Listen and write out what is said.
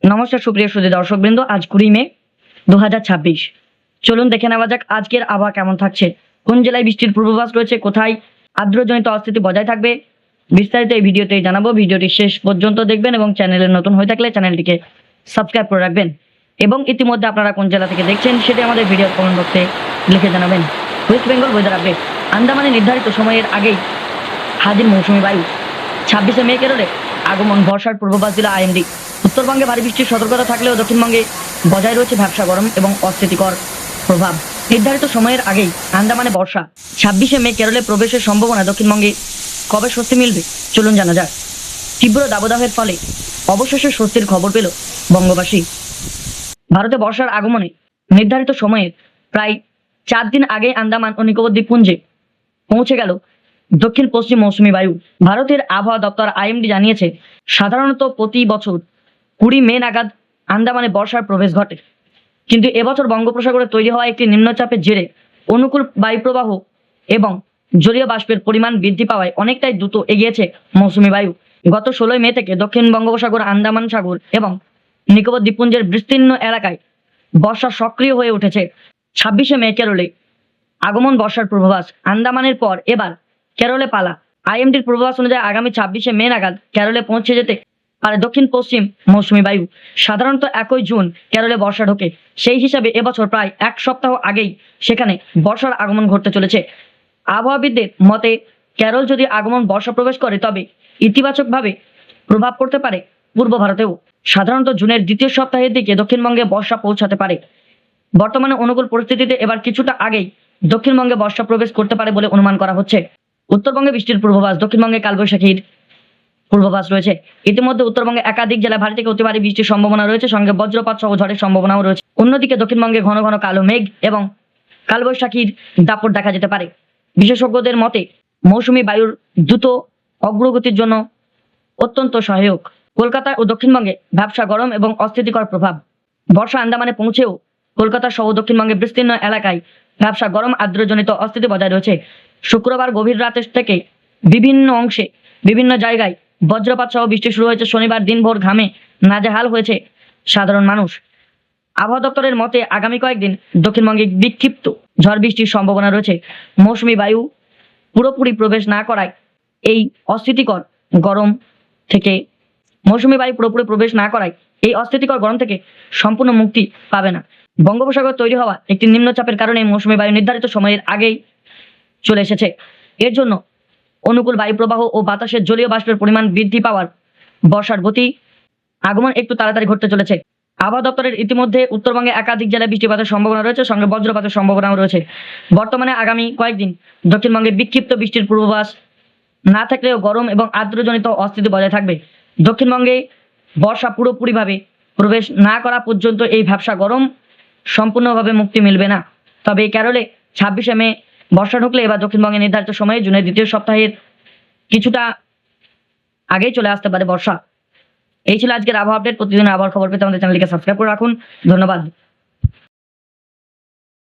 নমস্কার সুপ্রিয় সুধী দর্শকবৃন্দ, আজ 20 মে 2026। চলুন দেখে নেওয়া যাক আজকের আবহাওয়া কেমন থাকছে, কোন জেলায় বৃষ্টির পূর্বাভাস রয়েছে, কোথায় আর্দ্রজনিত অস্থিতি বজায় থাকবে, বিস্তারিত এই ভিডিওতেই জানাবো। ভিডিওটি শেষ পর্যন্ত দেখবেন এবং চ্যানেলে নতুন হয়ে থাকলে চ্যানেলটিকে সাবস্ক্রাইব করে রাখবেন এবং ইতিমধ্যে আপনারা কোন জেলা থেকে দেখছেন সেটি আমাদের ভিডিওর কমেন্ট বক্সে লিখে জানাবেন। West Bengal weather update. আন্দামানে নির্ধারিত সময়ের আগেই হাজির মৌসুমি বায়ু। 26শে মে কেরলে আগমন, বর্ষার পূর্বাভাস দিল আইএমডি। উত্তরবঙ্গে ভারী বৃষ্টির সতর্কতা থাকলেও দক্ষিণবঙ্গে বজায় রয়েছে ভ্যাপসা গরম এবং অস্থিতিকর প্রভাব। নির্ধারিত সময়ের আগেই আন্দামানে বর্ষা। 26শে মে কেরলে প্রবেশের সম্ভাবনা। দক্ষিণবঙ্গে কবে স্বস্তি মিলবে চলুন জানা যাক। তীব্র দাবদাহের ফলে অবশেষে স্বস্তির খবর পেল বঙ্গবাসী। ভারতে বর্ষার আগমনে নির্ধারিত সময়ের প্রায় 4 দিন আগে আন্দামান ও নিকোবর দ্বীপপুঞ্জে পৌঁছে গেল দক্ষিণ পশ্চিম মৌসুমি বায়ু। ভারতের আবহাওয়া দপ্তর আইএমডি জানিয়েছে, সাধারণত প্রতি বছর 20 মে নাগাদ আন্দামানে বর্ষার প্রবেশ ঘটে, কিন্তু এবছর বঙ্গোপসাগরে তৈরি হওয়া একটি নিম্নচাপের জেরে অনুকূল বায়ুপ্রবাহ এবং জলীয় বাষ্পের পরিমাণ বৃদ্ধি পাওয়ায় অনেকটাই দ্রুত এগিয়েছে মৌসুমি বায়ু। গত 16 মে থেকে দক্ষিণ বঙ্গোপসাগর, আন্দামান সাগর এবং নিকোবর দ্বীপপুঞ্জের বিস্তীর্ণ এলাকায় বর্ষা সক্রিয় হয়ে উঠেছে। 26শে মে কেরলে আগমন, বর্ষার পূর্বাভাস। আন্দামানের পর এবার কেরলে পালা। আইএমডির পূর্বাভাস অনুযায়ী আগামী 26শে মে নাগাদ কেরলে পৌঁছে যেতে পারে দক্ষিণ পশ্চিম মৌসুমি বায়ু। সাধারণত 1 জুন কেরলে বর্ষা ঢোকে, সেই হিসাবে এবছর প্রায় 1 সপ্তাহ আগেই সেখানে বর্ষার আগমন ঘটতে চলেছে। আবহাওয়াবিদদের মতে, কেরল যদি আগমন বর্ষা প্রবেশ করে তবে ইতিবাচকভাবে প্রভাব পড়তে পারে পূর্ব ভারতেও। সাধারণত জুনের দ্বিতীয় সপ্তাহের দিকে দক্ষিণবঙ্গে বর্ষা পৌঁছাতে পারে। বর্তমানে অনুকূল পরিস্থিতিতে এবার কিছুটা আগেই দক্ষিণবঙ্গে বর্ষা প্রবেশ করতে পারে বলে অনুমান করা হচ্ছে। উত্তরবঙ্গে বৃষ্টির পূর্বাভাস। দক্ষিণবঙ্গে কালবৈশাখীর পূর্বাভাস রয়েছে। ইতিমধ্যে উত্তরবঙ্গে একাধিক জেলায় ভারী থেকে অতি ভারী বৃষ্টির সম্ভাবনা রয়েছে, সঙ্গে বজ্রপাত সহ ঝড়ের সম্ভাবনাও রয়েছে। অন্যদিকে দক্ষিণবঙ্গে ঘন ঘন কালো মেঘ এবং কালবৈশাখীর দাপট দেখা যেতে পারে। বিশেষজ্ঞদের মতে মৌসুমি বায়ুর দ্রুত অগ্রগতির জন্য অত্যন্ত সহায়ক। কলকাতা ও দক্ষিণবঙ্গে ভ্যাপসা গরম এবং অস্থিতিকর প্রভাব। বর্ষা আন্দামানে পৌঁছেও কলকাতা সহ দক্ষিণবঙ্গের বিস্তীর্ণ এলাকায় ভ্যাপসা গরম আর্দ্রজনিত অস্থিতি বজায় রয়েছে। শুক্রবার গভীর রাতের থেকে বিভিন্ন অংশে বিভিন্ন জায়গায় বজ্রপাত সহ বৃষ্টি শুরু হয়েছে। শনিবার দিনভর ঘামে নাজেহাল হয়েছে সাধারণ মানুষ। আবহাওয়া দপ্তরের মতে আগামী কয়েকদিন দক্ষিণবঙ্গে বিক্ষিপ্ত ঝড় বৃষ্টির সম্ভাবনা রয়েছে। মৌসুমি বায়ু পুরোপুরি প্রবেশ না করায় এই অস্থিতিকর গরম থেকে সম্পূর্ণ মুক্তি পাবে না। বঙ্গোপসাগর তৈরি হওয়া একটি নিম্নচাপের কারণে মৌসুমি বায়ু নির্ধারিত সময়ের আগেই চলে এসেছে। এর জন্য অনুকূল বায়ু প্রবাহ ও বাতাসের জলীয় বাষ্পের পরিমাণ বৃদ্ধি পাওয়ার বর্ষার গতি আগমন একটু তাড়াতাড়ি ঘটতে চলেছে। আবহাওয়া দপ্তরের ইতিমধ্যে উত্তরবঙ্গে একাধিক জেলায় বৃষ্টিপাতের সম্ভাবনা রয়েছে, সঙ্গে বজ্রপাতের সম্ভাবনাও রয়েছে। বর্তমানে আগামী কয়েকদিন দক্ষিণবঙ্গে বিক্ষিপ্ত বৃষ্টির পূর্বাভাস না থাকলেও গরম এবং আর্দ্রজনিত অস্থিতি বজায় থাকবে। দক্ষিণবঙ্গে বর্ষা পুরোপুরিভাবে প্রবেশ না করা পর্যন্ত এই ভ্যাপসা গরম সম্পূর্ণভাবে মুক্তি মিলবে না। তবে কেরলে 26শে মে বর্ষা ঢুকলে এবার দক্ষিণবঙ্গে নির্ধারিত সময়ে জুনের দ্বিতীয় সপ্তাহের কিছুটা আগেই চলে আসতে পারে বর্ষা। এই ছিল আজকের আবহাওয়া আপডেট। প্রতিদিন আবহাওয়ার খবর পেতে আমাদের চ্যানেলটিকে সাবস্ক্রাইব করে রাখুন। ধন্যবাদ।